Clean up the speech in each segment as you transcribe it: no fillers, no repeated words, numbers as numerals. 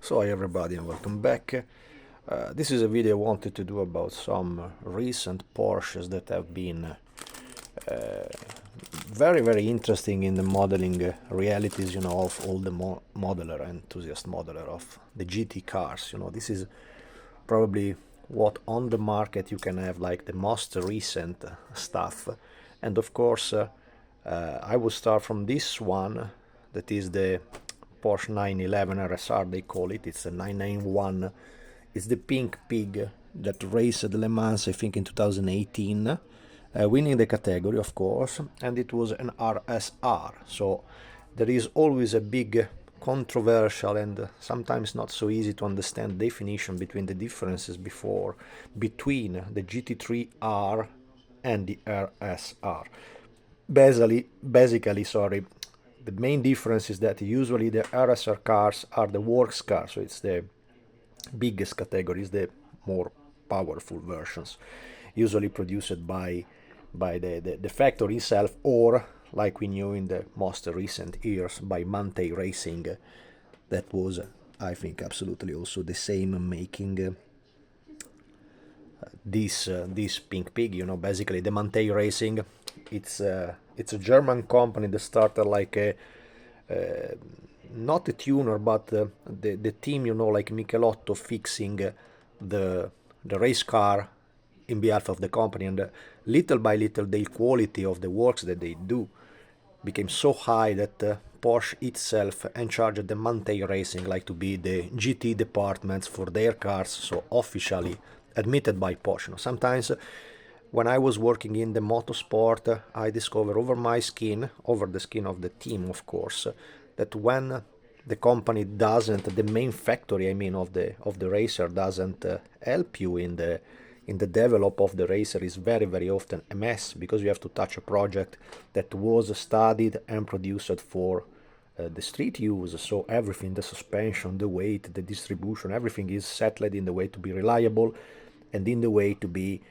So hi everybody and welcome back. This is a video I wanted to do about some recent Porsches that have been very interesting in the modeling realities, of all the modeler enthusiast modeler of the GT cars. This is probably what on the market you can have like the most recent stuff. And of course, I will start from this one, that is the Porsche 911 RSR, they call it. It's a 991. It's the pink pig that raced Le Mans, I think, in 2018, winning the category, of course, and it was an RSR. So there is always a big controversial and sometimes not so easy to understand definition between the differences between the gt3r and the RSR. Basically, sorry, the main difference is that usually the RSR cars are the works cars, so it's the biggest categories, the more powerful versions, usually produced by the factory itself, or like we knew in the most recent years by Mante Racing, that was, I think, absolutely also the same making this pink pig. Basically the Mante Racing, it's a German company that started like a not a tuner, but the team, like Michelotto, fixing the race car in behalf of the company, and little by little the quality of the works that they do became so high that Porsche itself encharged the Mante Racing like to be the GT departments for their cars, so officially admitted by Porsche. Sometimes when I was working in the motorsport, I discovered over the skin of the team, of course, that when the company doesn't, the main factory, I mean, of the racer doesn't help you in the develop of the racer, is very often a mess, because you have to touch a project that was studied and produced for the street use. So everything, the suspension, the weight, the distribution, everything is settled in the way to be reliable and in the way to be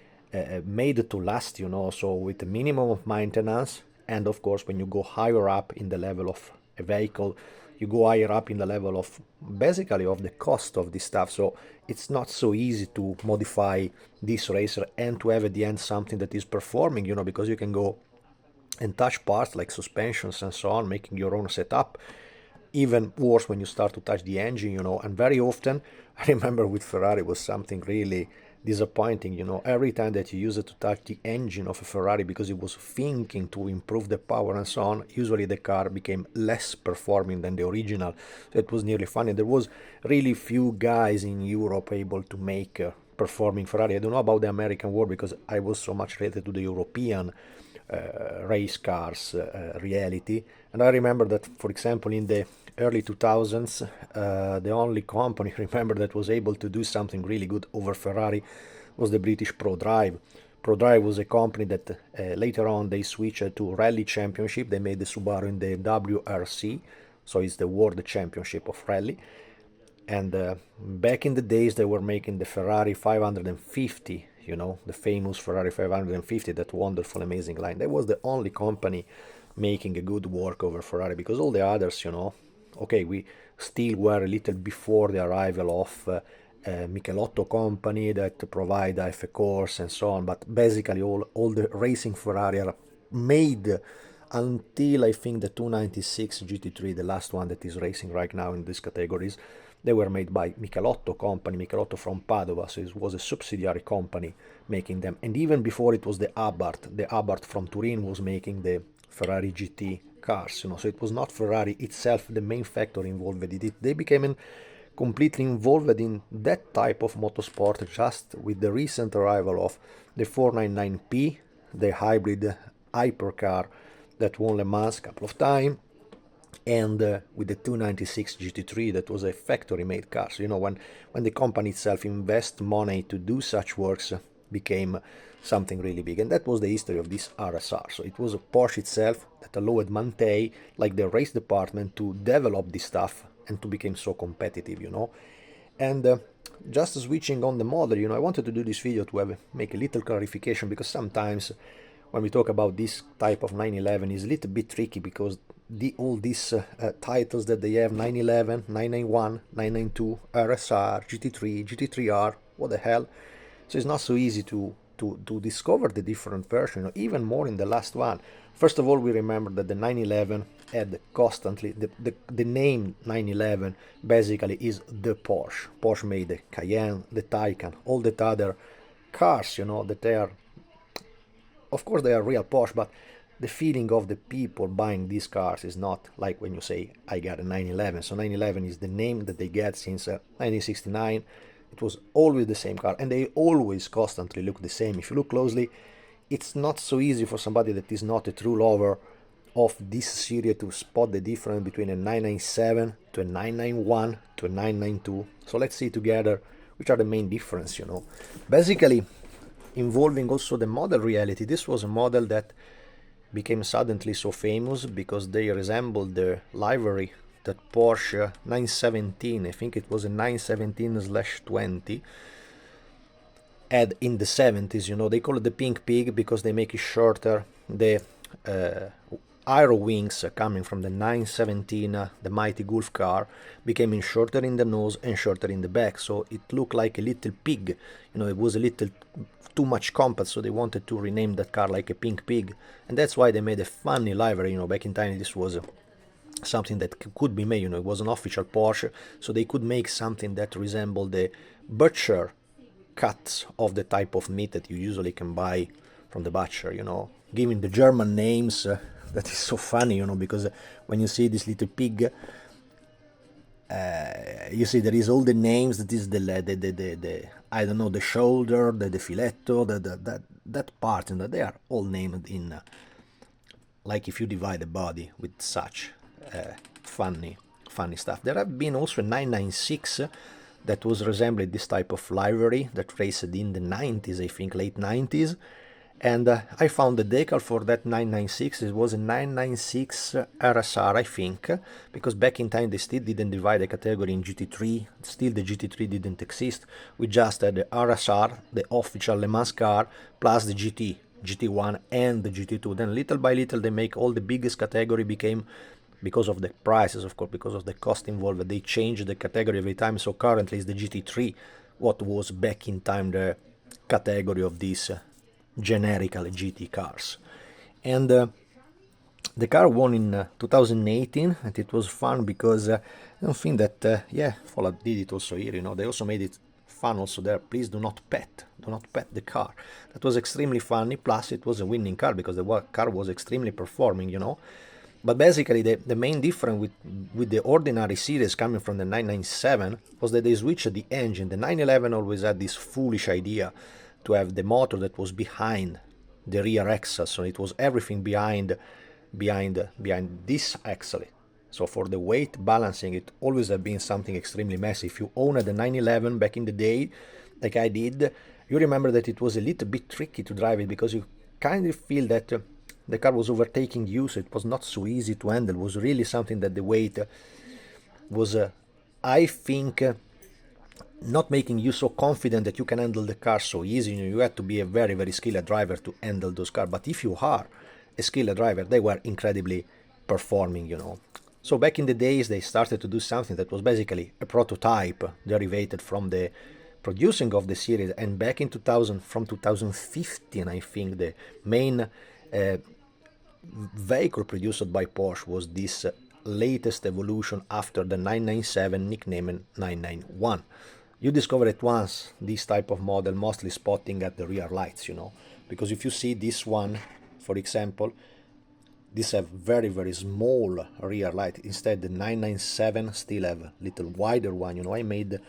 made to last, so with a minimum of maintenance. And of course, when you go higher up in the level of a vehicle, you go higher up in the level of basically of the cost of this stuff. So it's not so easy to modify this racer and to have at the end something that is performing, because you can go and touch parts like suspensions and so on, making your own setup. Even worse when you start to touch the engine, and very often, I remember with Ferrari was something really disappointing, every time that you use it to touch the engine of a Ferrari because it was thinking to improve the power and so on, usually the car became less performing than the original. So it was nearly funny. There was really few guys in Europe able to make performing Ferrari. I don't know about the American world because I was so much related to the European race cars reality. And I remember that, for example, in the early 2000s, the only company, remember, that was able to do something really good over Ferrari was the British ProDrive. ProDrive was a company that later on they switched to Rally Championship. They made the Subaru in the WRC, so it's the World Championship of Rally. And back in the days, they were making the Ferrari 550, the famous Ferrari 550, that wonderful, amazing line. That was the only company making a good work over Ferrari, because all the others, okay, we still were a little before the arrival of Michelotto company that provide IFA course and so on, but basically all the racing Ferrari are made until I think the 296 GT3, the last one that is racing right now in these categories. They were made by Michelotto company, Michelotto from Padova, so it was a subsidiary company making them. And even before it was the Abarth from Turin was making the Ferrari GT cars, so it was not Ferrari itself the main factor involved in it. They became completely involved in that type of motorsport just with the recent arrival of the 499P, the hybrid hypercar that won Le Mans a couple of times, and with the 296 GT3 that was a factory-made car. So, when the company itself invests money to do such works, became something really big. And that was the history of this RSR. So it was Porsche itself that allowed Mante, like the race department, to develop this stuff and to become so competitive, And just switching on the model, I wanted to do this video to make a little clarification, because sometimes when we talk about this type of 911 is a little bit tricky, because all these titles that they have: 911, 991, 992, RSR, GT3, GT3R. What the hell? So it's not so easy to discover the different versions, even more in the last one. First of all, we remember that the 911 had constantly the name 911 basically is the Porsche. Porsche made the Cayenne, the Taycan, all the other cars, that they are, of course, they are real Porsche, but the feeling of the people buying these cars is not like when you say, I got a 911. So 911 is the name that they get since 1969. It was always the same car, and they always constantly look the same. If you look closely, it's not so easy for somebody that is not a true lover of this series to spot the difference between a 997 to a 991 to a 992. So let's see together which are the main difference. Basically, involving also the model reality. This was a model that became suddenly so famous because they resembled the livery that Porsche 917, I think it was a 917/20, had in the 70s. They call it the pink pig because they make it shorter. The aero wings coming from the 917, the mighty Gulf car, became shorter in the nose and shorter in the back, so it looked like a little pig. It was a little too much compact, so they wanted to rename that car like a pink pig, and that's why they made a funny livery. Back in time this was something that could be made. It was an official Porsche, so they could make something that resembled the butcher cuts of the type of meat that you usually can buy from the butcher, giving the German names. That is so funny, because when you see this little pig, you see there is all the names. That is the I don't know, the shoulder, the filetto, that part, they are all named in like if you divide the body with such funny stuff. There have been also a 996 that was resembling this type of livery that raced in the 90s, I think late 90s. And I found the decal for that 996. It was a 996 RSR, I think, because back in time they still didn't divide the category in GT3. Still the GT3 didn't exist. We just had the RSR, the official Le Mans car, plus the GT1 and the GT2. Then little by little they make all the biggest category became, because of the prices, of course, because of the cost involved, they change the category every time. So currently it's the GT3, what was back in time the category of these generically GT cars. And the car won in 2018, and it was fun because I don't think that Follett did it also here. They also made it fun also there. Please do not pet the car. That was extremely funny. Plus it was a winning car because the car was extremely performing. But basically the main difference with the ordinary series coming from the 997 was that they switched the engine. The 911 always had this foolish idea to have the motor that was behind the rear axle, so it was everything behind this axle. So for the weight balancing, it always had been something extremely messy. If you owned the 911 back in the day, like I did, you remember that it was a little bit tricky to drive it because you kind of feel that the car was overtaking you, so it was not so easy to handle. It was really something that the weight was, I think, not making you so confident that you can handle the car so easy. You had to be a very, very skilled driver to handle those cars. But if you are a skilled driver, they were incredibly performing. So back in the days, they started to do something that was basically a prototype derivated from the producing of the series. And back in 2000, from 2015, I think the main vehicle produced by Porsche was this latest evolution after the 997, nicknamed 991. You discover at once this type of model, mostly spotting at the rear lights, because if you see this one, for example, this have very, very small rear light. Instead, the 997 still have a little wider one. I made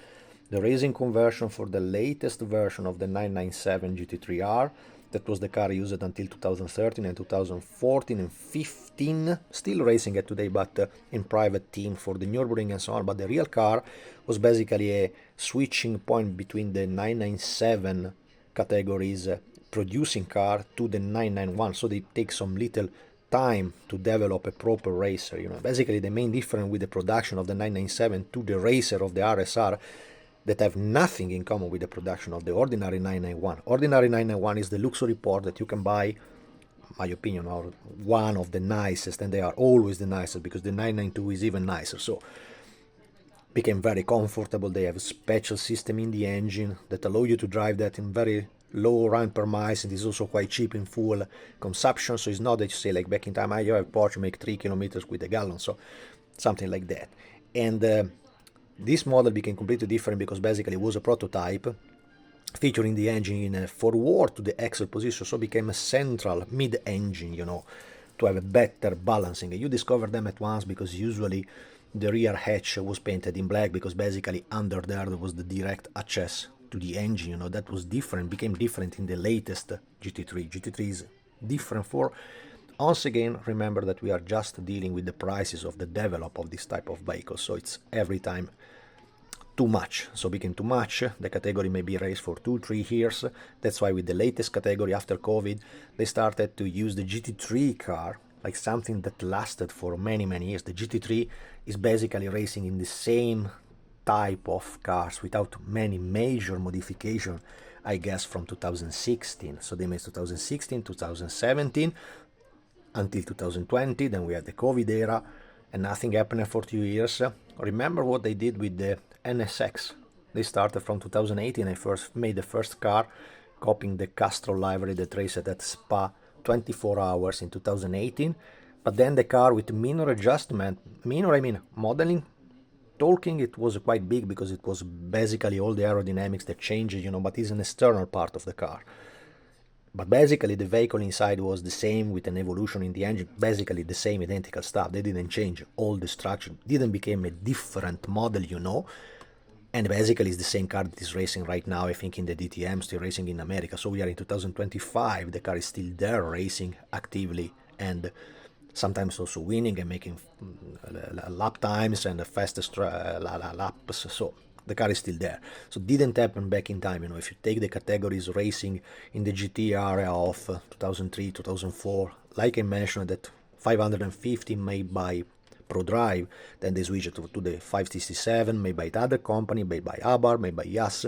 the racing conversion for the latest version of the 997 gt3r. That was the car used until 2013 and 2014 and 15, still racing it today, but in private team for the Nürburgring and so on. But the real car was basically a switching point between the 997 categories producing car to the 991, so they take some little time to develop a proper racer. Basically the main difference with the production of the 997 to the racer of the RSR, that have nothing in common with the production of the ordinary 991. Ordinary 991 is the luxury Porsche that you can buy my opinion, are one of the nicest, and they are always the nicest because the 992 is even nicer. So became very comfortable. They have a special system in the engine that allow you to drive that in very low run per miles, and is also quite cheap in fuel consumption. So it's not that you say like back in time, you have Porsche make 3 kilometers with a gallon, so something like that. And this model became completely different because basically it was a prototype featuring the engine in a forward to the axle position, so became a central mid-engine, to have a better balancing. You discover them at once because usually the rear hatch was painted in black because basically under there was the direct access to the engine. That was different, became different in the latest GT3. GT3 is different for. Once again, remember that we are just dealing with the prices of the develop of this type of vehicle, so it's every time too much. So became too much. The category may be raised for 2-3 years. That's why with the latest category after COVID, they started to use the GT3 car like something that lasted for many years. The GT3 is basically racing in the same type of cars without many major modification, I guess, from 2016. So they made 2016, 2017 until 2020. Then we had the COVID era and nothing happened for 2 years. Remember what they did with the NSX. They started from 2018. I first made the first car copying the Castrol livery that raced at Spa 24 hours in 2018. But then the car with minor adjustment, modeling, talking, it was quite big because it was basically all the aerodynamics that changed, but it's an external part of the car. But basically the vehicle inside was the same with an evolution in the engine, basically the same identical stuff. They didn't change all the structure, didn't become a different model, and basically it's the same car that is racing right now, I think, in the DTM, still racing in America. So we are in 2025, the car is still there racing actively and sometimes also winning and making lap times and the fastest laps. So the car is still there. So didn't happen back in time. If you take the categories racing in the GT area of 2003, 2004, like I mentioned, that 550 made by ProDrive, then they switched to the 567 made by the other company, made by Abarth, made by Yas.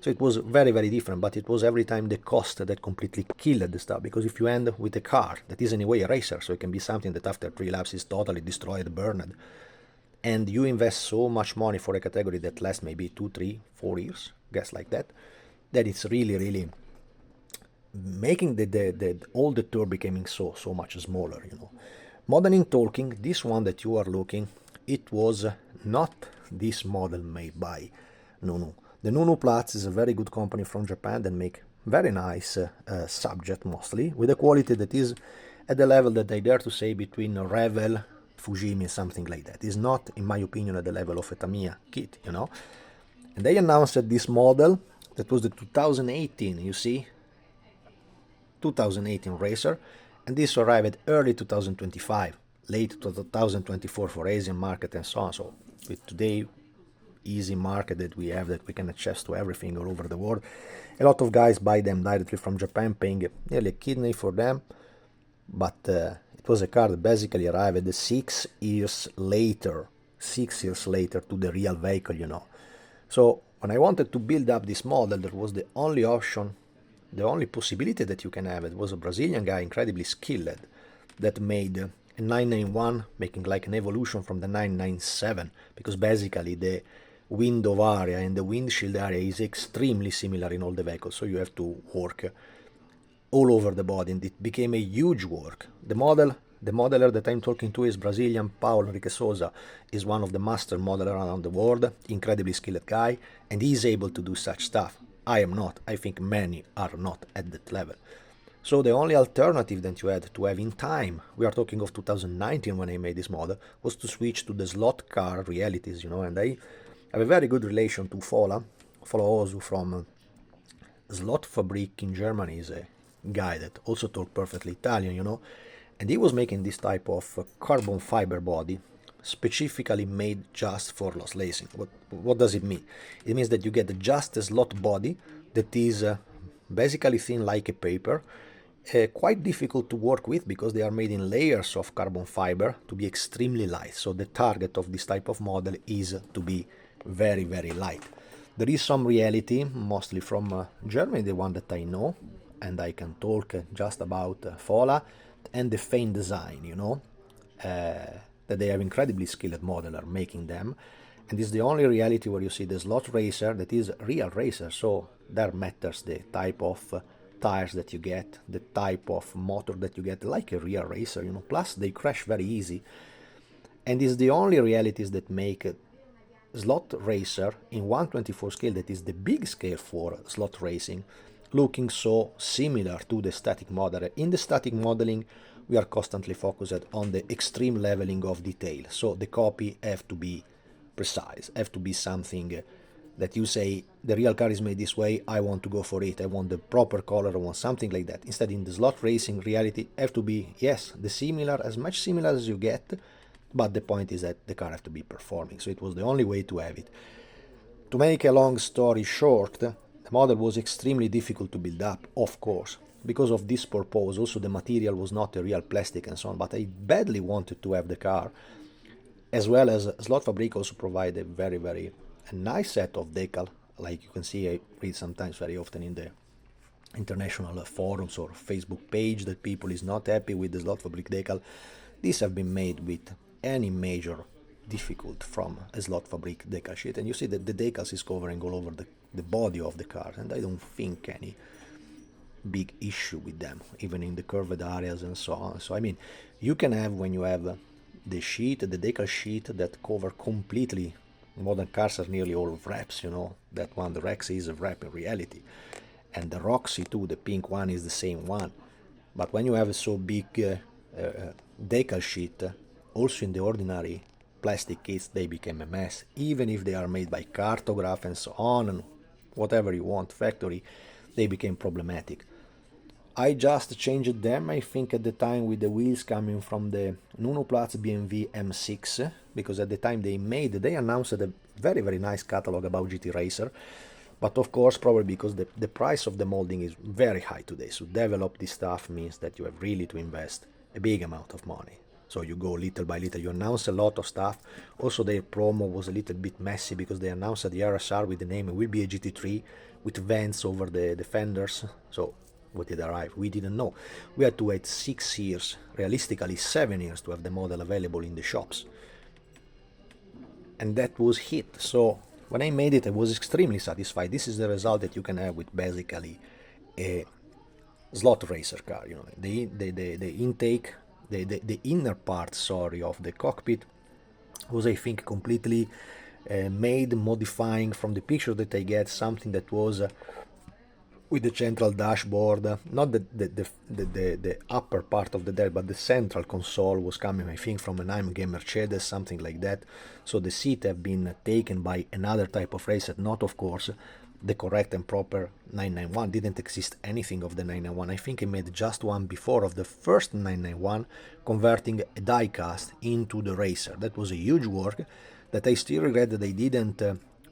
So it was very different, but it was every time the cost that completely killed the stuff, because if you end with a car that is anyway a racer, so it can be something that after 3 laps is totally destroyed, burned, and you invest so much money for a category that lasts maybe 2, 3, 4 years, guess like that it's really making the all the tour becoming so much smaller. Modeling talking, this one that you are looking, it was not this model made by Nunu. The Nunu Platz is a very good company from Japan that make very nice subject, mostly with a quality that is at the level that I dare to say between Revel, Fujimi, something like that. It's not, in my opinion, at the level of a Tamiya kit, And they announced that this model, that was the 2018, you see, 2018 racer, and this arrived early 2025, late 2024 for Asian market and so on. So with today easy market that we have, that we can access to everything all over the world, a lot of guys buy them directly from Japan, paying nearly a kidney for them. But it was a car that basically arrived 6 years later to the real vehicle, So when I wanted to build up this model, that was the only option, the only possibility that you can have. It was a Brazilian guy, incredibly skilled, that made a 991, making like an evolution from the 997, because basically the window area and the windshield area is extremely similar in all the vehicles, so you have to work all over the body, and it became a huge work. The modeler that I'm talking to is Brazilian. Paulo Henrique Souza is one of the master modelers around the world, incredibly skilled guy, and he's able to do such stuff. I am not. I think many are not at that level. So the only alternative that you had to have in time, we are talking of 2019 when I made this model, was to switch to the slot car realities, and I have a very good relation to Fola Ozu from Slot Fabrik in Germany. Is a guy that also talks perfectly Italian, and he was making this type of carbon fiber body specifically made just for loss lacing. What does it mean? It means that you get just a slot body that is basically thin like a paper, quite difficult to work with because they are made in layers of carbon fiber to be extremely light. So the target of this type of model is to be very light. There is some reality, mostly from Germany, the one that I know, and I can talk just about Fola. and the faint design, you know, that they have incredibly skilled modeler making them. And it's the only reality where you see the slot racer that is real racer, so there matters the type of tires that you get, the type of motor that you get, like a real racer, you know, plus they crash very easy. And it's the only realities that make slot racer in 1/24 scale, that is the big scale for slot racing, looking so similar to the static model. In the static modeling, we are constantly focused on the extreme leveling of detail, so the copy have to be precise, have to be something that you say, the real car is made this way, I want to go for it, I want the proper color, I want something like that. Instead, in the slot racing reality, have to be, yes, the similar, as much similar as you get, but the point is that the car have to be performing, so it was the only way to have it. To make a long story short, the model was extremely difficult to build up, of course, because of this purpose. Also, the material was not a real plastic and so on, but I badly wanted to have the car, as well as Slot Fabric also provide a very a nice set of decal, like you can see. I read sometimes very often in the international forums or Facebook page that people is not happy with the Slot Fabric decal. These have been made with any major difficult from a Slot Fabric decal sheet, and you see that the decals is covering all over the body of the car, and I don't think any big issue with them, even in the curved areas and so on. So I mean, you can have, when you have the sheet, the decal sheet that cover completely, modern cars are nearly all wraps, you know, that one, the rexi is a wrap in reality, and the roxy too, the pink one, is the same one. But when you have a so big decal sheet, also in the ordinary plastic kits, they become a mess, even if they are made by cartograph and so on, and whatever you want, factory, they became problematic. I just changed them, I think, at the time with the wheels coming from the Nunu Plus BMW M6, because at the time they announced a very nice catalog about GT Racer, but of course, probably because the price of the molding is very high today, so develop this stuff means that you have really to invest a big amount of money. So you go little by little, you announce a lot of stuff. Also, their promo was a little bit messy because they announced the RSR with the name, it will be a GT3 with vents over the fenders. So what did arrive? We didn't know. We had to wait 6 years, realistically 7 years, to have the model available in the shops. And that was hit. So when I made it, I was extremely satisfied. This is the result that you can have with basically a slot racer car. You know, the intake, the inner part, sorry, of the cockpit was, I think, completely made, modifying from the picture that I get, something that was with the central dashboard, not the upper part of the dash, but the central console was coming, I think, from an AMG Mercedes, something like that. So the seat have been taken by another type of racer, not, of course, the correct and proper 991. Didn't exist anything of the 991. I think I made just one before of the first 991, converting a die cast into the racer. That was a huge work that I still regret that I didn't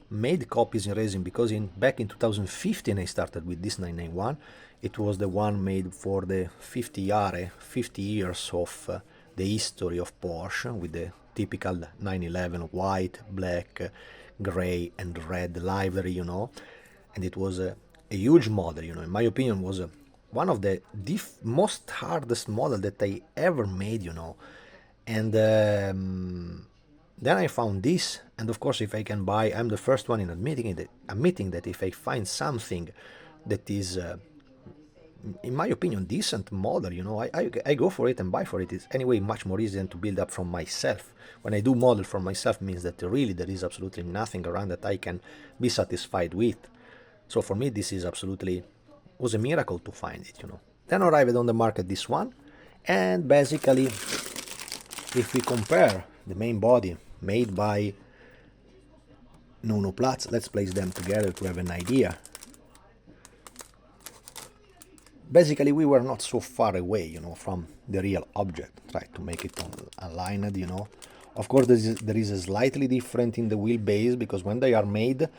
made copies in resin, because back in 2015 I started with this 991. It was the one made for the 50 years of the history of Porsche, with the typical 911 white, black, gray and red livery, you know. And it was a huge model, you know. In my opinion, was one of the most hardest model that I ever made, you know. And then I found this, and of course, if I can buy, I'm the first one in admitting that if I find something that is, in my opinion, decent model, you know, I go for it and buy for it. It's anyway much more easy than to build up from myself. When I do model for myself, means that really there is absolutely nothing around that I can be satisfied with. So for me, this is was a miracle to find it, you know. Then arrived on the market this one, and basically, if we compare the main body made by Nunu Plus, let's place them together to have an idea. Basically, we were not so far away, you know, from the real object. Try to make it aligned, you know. Of course, there is a slightly different in the wheelbase, because when they are made,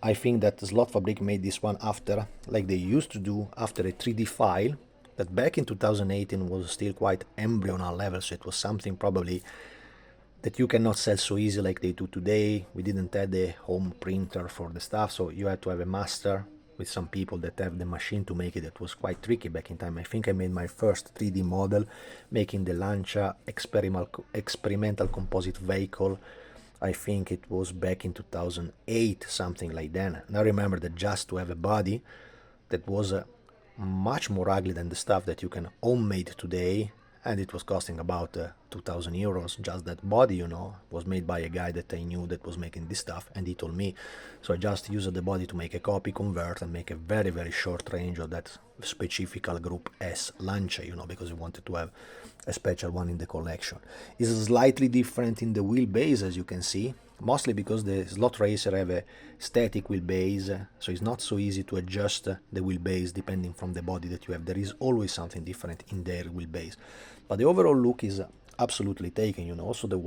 I think that Slot Fabric made this one after, like they used to do, after a 3D file, that back in 2018 was still quite embryonal level, so it was something probably that you cannot sell so easy like they do today. We didn't have the home printer for the stuff, so you had to have a master with some people that have the machine to make it. It was quite tricky back in time. I think I made my first 3D model making the Lancia experimental composite vehicle. I think it was back in 2008, something like that. And I remember that just to have a body that was much more ugly than the stuff that you can homemade today, and it was costing about 2,000 euros. Just that body, you know, was made by a guy that I knew that was making this stuff, and he told me. So I just used the body to make a copy, convert, and make a very, very short range of that specific Group S Lancia, you know, because we wanted to have a special one in the collection. It's slightly different in the wheelbase, as you can see, mostly because the slot racer have a static wheelbase, so it's not so easy to adjust the wheelbase depending from the body that you have. There is always something different in their wheelbase, but the overall look is absolutely taken, you know. Also the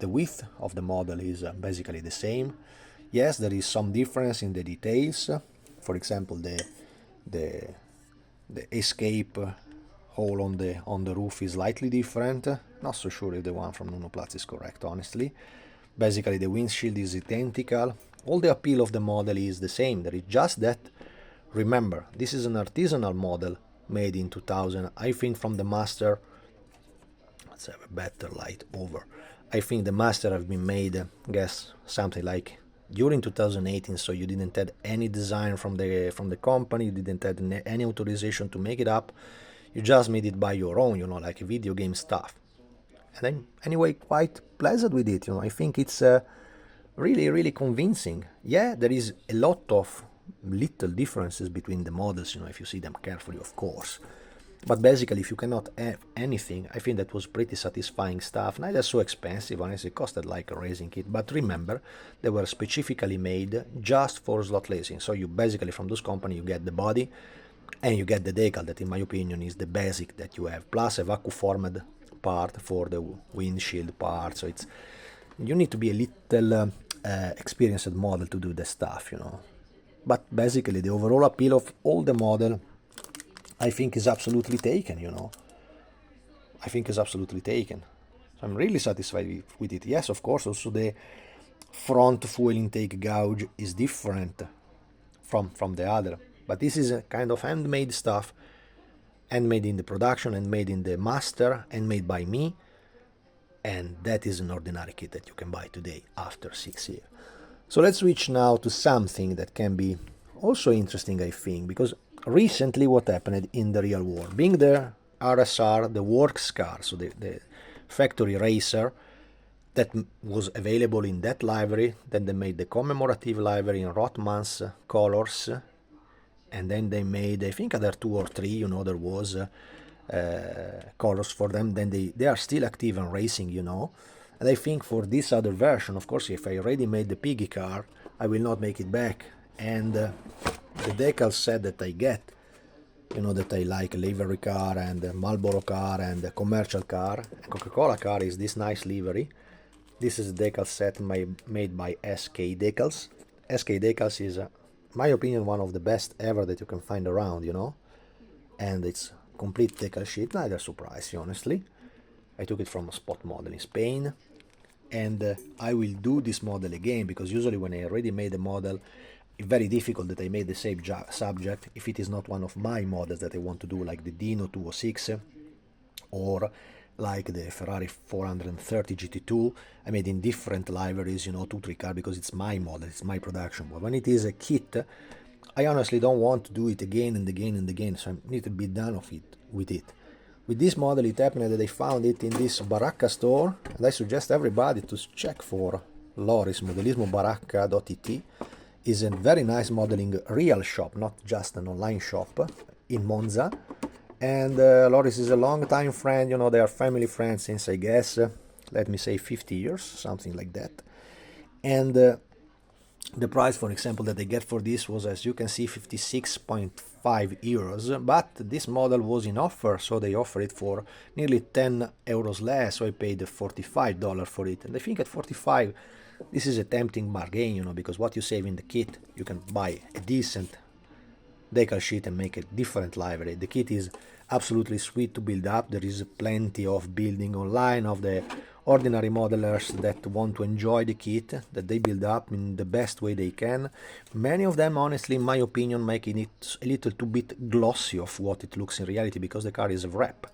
width of the model is basically the same. Yes, there is some difference in the details. For example, the escape hole on the roof is slightly different. Not so sure if the one from Nunu Plus is correct, honestly. Basically the windshield is identical. All the appeal of the model is the same. There is just that, remember, this is an artisanal model made in 2000. I think from the master, let's have a better light over. I think the master have been made, guess, something like during 2018, so you didn't have any design from the company, you didn't have any authorization to make it up. You just made it by your own, you know, like video game stuff. And I'm anyway quite pleasant with it, you know. I think it's really, really convincing. Yeah, there is a lot of little differences between the models, you know, if you see them carefully, of course. But basically, if you cannot have anything, I think that was pretty satisfying stuff. Neither so expensive, honestly, it costed like a racing kit. But remember, they were specifically made just for slot racing. So you basically, from this company, you get the body and you get the decal, that in my opinion is the basic that you have, plus a vacuum-formed part for the windshield part. So it's, you need to be a little experienced model to do the stuff, you know. But basically, the overall appeal of all the model, I think, is absolutely taken, you know. I think is absolutely taken. So I'm really satisfied with it. Yes, of course, also the front fuel intake gauge is different from the other. But this is a kind of handmade stuff, handmade in the production, and made in the master, and made by me. And that is an ordinary kit that you can buy today after 6 years. So let's switch now to something that can be also interesting, I think, because recently what happened in the real world, being the RSR, the works car, so the factory racer that was available in that livery, then they made the commemorative livery in Rothman's colors, and then they made, I think, other 2 or 3, you know, there was colors for them. Then they are still active and racing, you know. And I think for this other version, of course, if I already made the piggy car, I will not make it back. And the decal set that I get, you know, that I like, a livery car and a Marlboro car and a commercial car, a Coca-Cola car, is this nice livery. This is a decal set made by SK Decals. SK Decals is, in my opinion, one of the best ever that you can find around, you know. And it's complete decal sheet, neither surprise, honestly. I took it from a spot model in Spain. And I will do this model again, because usually when I already made a model, it's very difficult that I made the same subject if it is not one of my models that I want to do, like the Dino 206 or like the Ferrari 430 GT2. I made in different liveries, you know, 2-3 car, because it's my model, it's my production. But when it is a kit, I honestly don't want to do it again and again and again, so I need to be done with it. With this model, it happened that I found it in this Baracca store, and I suggest everybody to check for Loris, modellismobaracca.it. Is a very nice modeling real shop, not just an online shop, in Monza. And Loris is a long time friend, you know, they are family friends since, I guess, let me say 50 years, something like that. And the price, for example, that I get for this was, as you can see, 56.5 euros, but this model was in offer, so they offer it for nearly 10 euros less, so I paid $45 for it. And I think at 45, this is a tempting bargain, you know, because what you save in the kit, you can buy a decent decal sheet and make a different livery. The kit is absolutely sweet to build up. There is plenty of building online of the ordinary modelers that want to enjoy the kit that they build up in the best way they can. Many of them, honestly, in my opinion, making it a little too bit glossy of what it looks in reality, because the car is a wrap.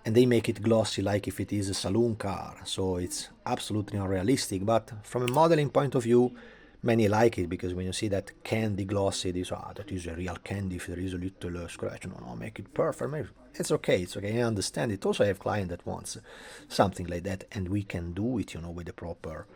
And they make it glossy like if it is a saloon car, so it's absolutely unrealistic. But from a modeling point of view, many like it, because when you see that candy glossy, this, that is a real candy. If there is a little scratch, no, make it perfect. Maybe it's okay, I understand it. Also, I have client that wants something like that, and we can do it, with the proper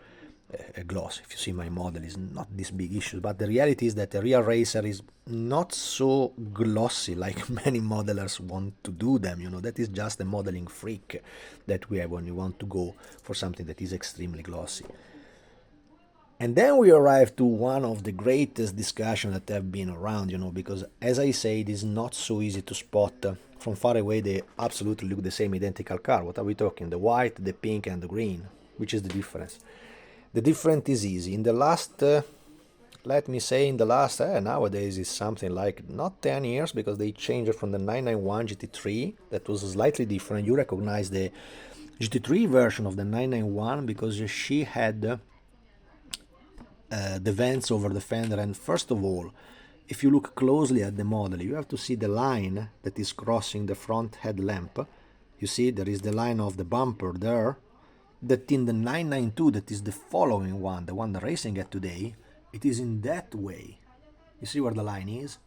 gloss. If you see my model, is not this big issue, but the reality is that the real racer is not so glossy like many modelers want to do them. That is just a modeling freak that we have when we want to go for something that is extremely glossy. And then we arrive to one of the greatest discussions that have been around, because as I say, it is not so easy to spot from far away. They absolutely look the same identical car. What are we talking? The white, the pink, and the green. Which is the difference? The difference is easy. In the last, let me say, nowadays is something like not 10 years, because they changed it from the 991 GT3, that was slightly different. You recognize the GT3 version of the 991 because she had the vents over the fender. And first of all, if you look closely at the model, you have to see the line that is crossing the front headlamp. You see there is the line of the bumper there, that in the 992, that is the following one, the one the racing at today, it is in that way. You see where the line is?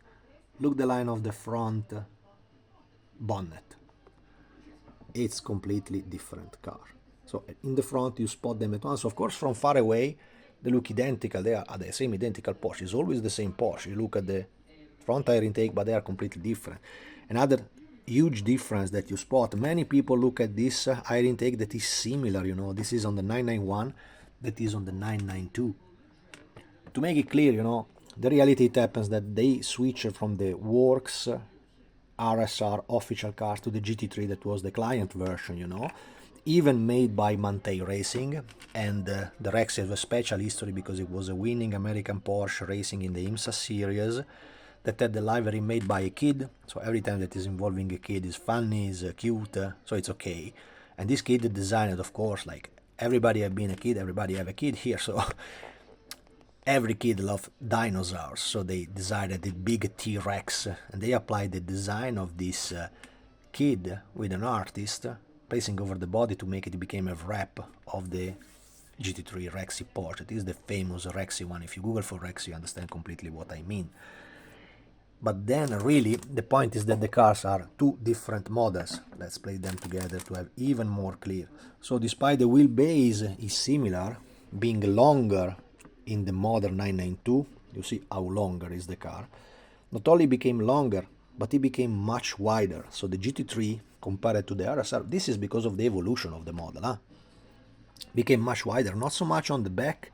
Look, the line of the front bonnet. It's completely different car. So in the front you spot them at once. Of course, from far away they look identical. They are the same identical Porsche. It's always the same Porsche. You look at the front air intake, but they are completely different. Another huge difference that you spot, many people look at this air intake that is similar. This is on the 991, that is on the 992. To make it clear, the reality, it happens that they switch from the works RSR official cars to the GT3 that was the client version, even made by Mantei Racing. And the Rexi has a special history because it was a winning American Porsche racing in the IMSA series that had the livery made by a kid. So every time that is involving a kid is funny, is cute, so it's okay. And this kid designed, of course, like everybody have been a kid, everybody have a kid here, so every kid loves dinosaurs, so they decided the big T-Rex, and they applied the design of this kid with an artist placing over the body to make it become a wrap of the GT3 Rexi Porsche. It is the famous Rexi one. If you Google for Rexi, you understand completely what I mean. But then really the point is that the cars are two different models. Let's play them together to have even more clear. So despite the wheelbase is similar, being longer in the modern 992, you see how longer is the car. Not only became longer, but it became much wider. So the GT3 compared to the RSR, this is because of the evolution of the model, became much wider, not so much on the back,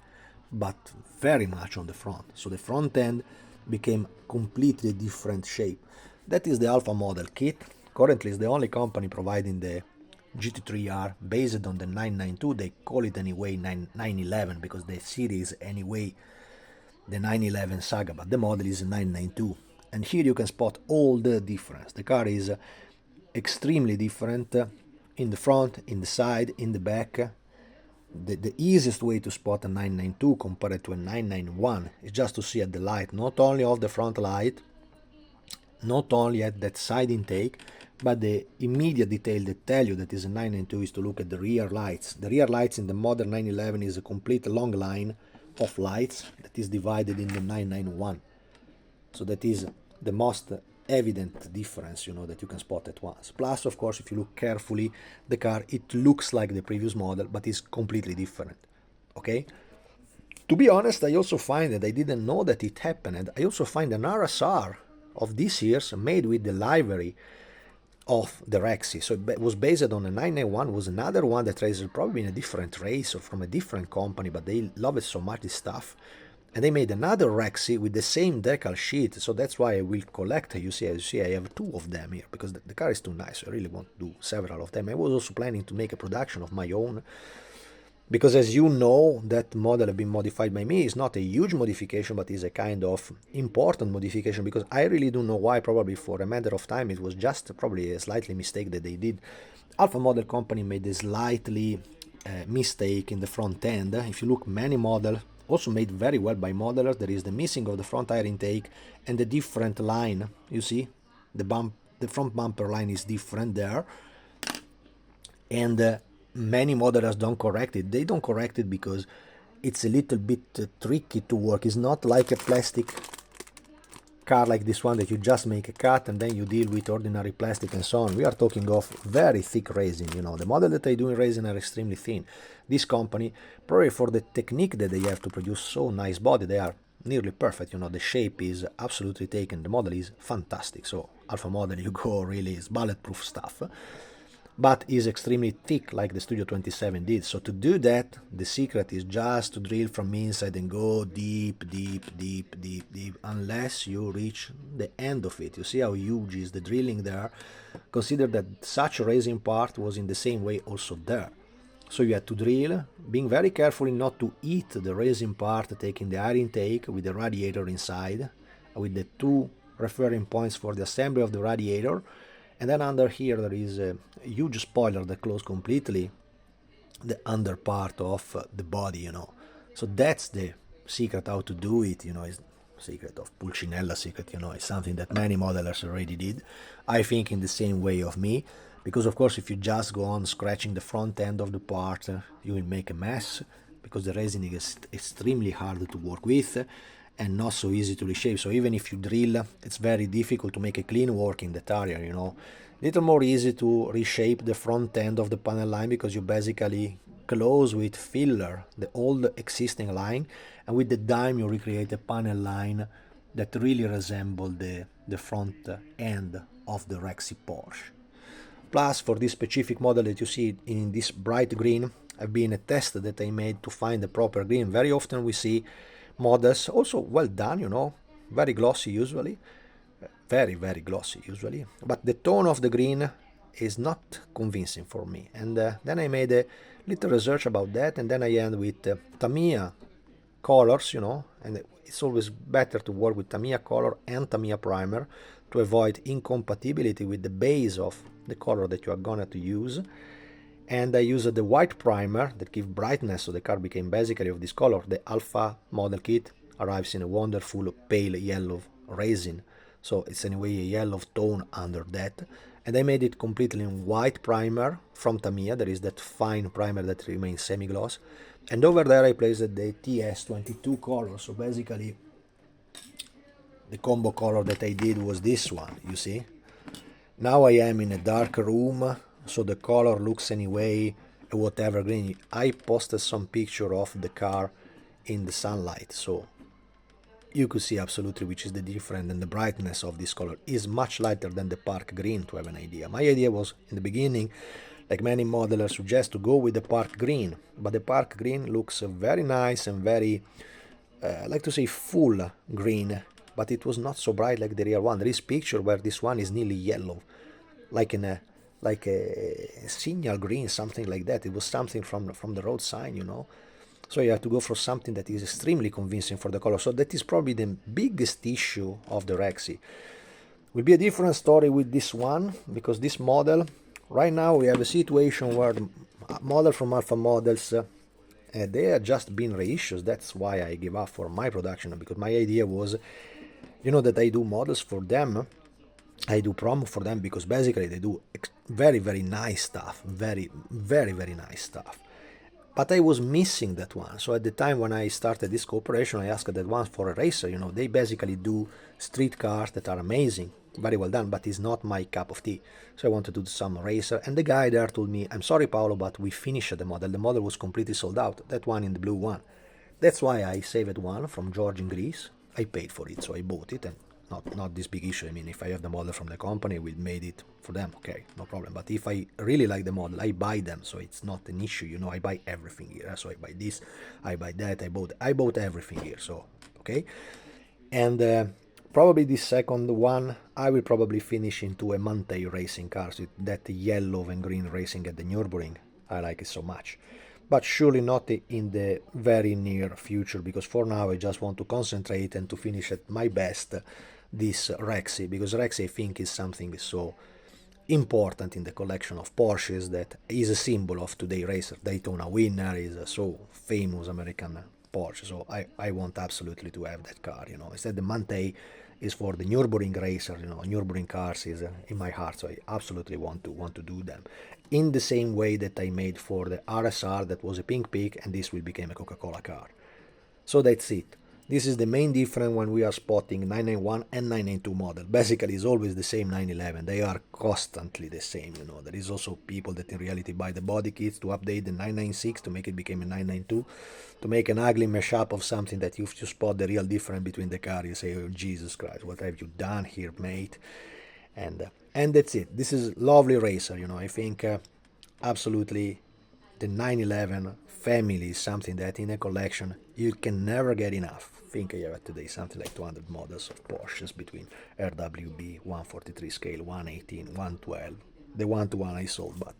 but very much on the front. So the front end became completely different shape. That is the Alpha model kit. Currently is the only company providing the gt3r based on the 992. They call it anyway 911 because the series anyway the 911 saga, but the model is 992. And here you can spot all the difference. The car is extremely different in the front, in the side, in the back. The easiest way to spot a 992 compared to a 991 is just to see at the light, not only of the front light, not only at that side intake, but the immediate detail that tell you that is a 992 is to look at the rear lights. The rear lights in the modern 911 is a complete long line of lights that is divided in the 991. So that is the most evident difference, that you can spot at once. Plus, of course, if you look carefully, the car, it looks like the previous model, but is completely different, okay? To be honest, I also find that I didn't know that it happened. I also find an RSR of this year's made with the livery of the Rexi. So it was based on a 991, was another one that races probably in a different race or from a different company, but they love it so much, this stuff. And they made another Rexi with the same decal sheet, so that's why I will collect. As you see, I have two of them here, because the car is too nice. I really want to do several of them. I was also planning to make a production of my own, because as you know, that model has been modified by me. It's not a huge modification, but is a kind of important modification, because I really don't know why. Probably for a matter of time, it was just probably a slightly mistake that they did. Alpha Model Company made a slightly mistake in the front end. If you look, many models also made very well by modelers, there is the missing of the front tire intake and the different line. You see, the front bumper line is different there, and many modelers don't correct it. They don't correct it because it's a little bit tricky to work. It's not like a plastic car like this one that you just make a cut and then you deal with ordinary plastic and so on. We are talking of very thick resin, you know. The model that I do in resin are extremely thin. This company, probably for the technique that they have to produce so nice body, they are nearly perfect, you know. The shape is absolutely taken, the model is fantastic. So Alpha model, you go, really is bulletproof stuff, but is extremely thick like the Studio 27 did. So to do that, the secret is just to drill from inside and go deep, unless you reach the end of it. You see how huge is the drilling there? Consider that such a resin part was in the same way also there. So you had to drill, being very careful not to eat the resin part, taking the air intake with the radiator inside, with the two referring points for the assembly of the radiator. And then under here there is a huge spoiler that closes completely the under part of the body, you know. So that's the secret how to do it, you know. Is secret of Pulcinella secret, you know. It's something that many modelers already did, I think, in the same way of me, because of course if you just go on scratching the front end of the part, you will make a mess, because the resin is extremely hard to work with and not so easy to reshape. So even if you drill, it's very difficult to make a clean work in that area, you know. Little more easy to reshape the front end of the panel line, because you basically close with filler the old existing line, and with the dime you recreate a panel line that really resembles the front end of the Rexi Porsche. Plus, for this specific model that you see in this bright green, have been a test that I made to find the proper green. Very often we see models also well done, you know, very glossy usually, very glossy usually, but the tone of the green is not convincing for me. And then I made a little research about that, and then I end with Tamiya colors, you know, and it's always better to work with Tamiya color and Tamiya primer to avoid incompatibility with the base of the color that you are gonna to use. And I used the white primer that gives brightness, so the car became basically of this color. The Alpha model kit arrives in a wonderful pale yellow resin, so it's anyway a yellow tone under that. And I made it completely in white primer from Tamiya. There is that fine primer that remains semi-gloss. And over there I placed the TS22 color, so basically the combo color that I did was this one, you see. Now I am in a dark room, so the color looks anyway a whatever green. I posted some picture of the car in the sunlight, so you could see absolutely which is the difference, and the brightness of this color is much lighter than the park green, to have an idea. My idea was in the beginning, like many modelers suggest, to go with the park green, but the park green looks very nice and very, I like to say, full green, but it was not so bright like the real one. There is picture where this one is nearly yellow, like a signal green, something like that. It was something from the road sign, you know. So you have to go for something that is extremely convincing for the color. So that is probably the biggest issue of the Rexi. Will be a different story with this one, because this model, right now we have a situation where the model from Alpha models, they have just been reissued. That's why I give up for my production, because my idea was, you know, that I do models for them, I do promo for them, because basically they do very nice stuff, very nice stuff. But I was missing that one. So at the time when I started this cooperation, I asked that one for a racer. You know, they basically do street cars that are amazing, very well done, but it's not my cup of tea. So I wanted to do some racer. And the guy there told me, I'm sorry, Paolo, but we finished the model. The model was completely sold out. That one in the blue one. That's why I saved one from George in Greece. I paid for it, so I bought it, and not this big issue. I mean, if I have the model from the company, we made it for them, okay, no problem. But if I really like the model, I buy them, so it's not an issue, you know. I buy everything here, so I buy this, I buy that, I bought everything here, so okay. And probably this second one I will probably finish into a Manthey racing car, with that yellow and green racing at the Nürburgring. I like it so much, but surely not in the very near future, because for now I just want to concentrate and to finish at my best this Rexi, because Rexi I think is something so important in the collection of Porsches, that is a symbol of today's racer. Daytona winner is a so famous American Porsche, so I want absolutely to have that car, you know. Instead, the Mante is for the Nürburgring racer, you know. Nürburgring cars is in my heart, so I absolutely want to do them. In the same way that I made for the RSR, that was a pink pig, and this will become a Coca-Cola car. So that's it. This is the main difference when we are spotting 991 and 992 model. Basically, it's always the same 911. They are constantly the same, you know. There is also people that in reality buy the body kits to update the 996 to make it become a 992, to make an ugly mashup of something that if you spot the real difference between the car, you say, oh, Jesus Christ, what have you done here, mate? And that's it. This is lovely racer, you know. I think absolutely the 911 family is something that in a collection you can never get enough. I think I have today something like 200 models of Porsches between RWB, 143 scale, 118, 112. The 1-to-1 I sold, but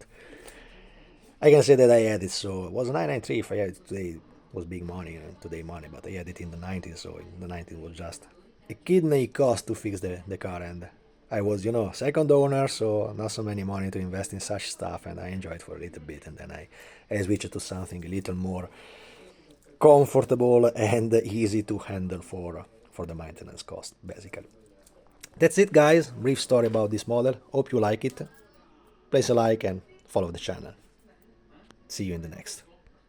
I can say that I had it, so it was 993. If I had it today, it was big money, today money, but I had it in the 90s, so in the 90s was just a kidney cost to fix the car, and I was, you know, second owner, so not so many money to invest in such stuff, and I enjoyed for a little bit, and then I switched to something a little more comfortable and easy to handle for the maintenance cost, basically. That's it, guys. Brief story about this model. Hope you like it. Place a like and follow the channel. See you in the next.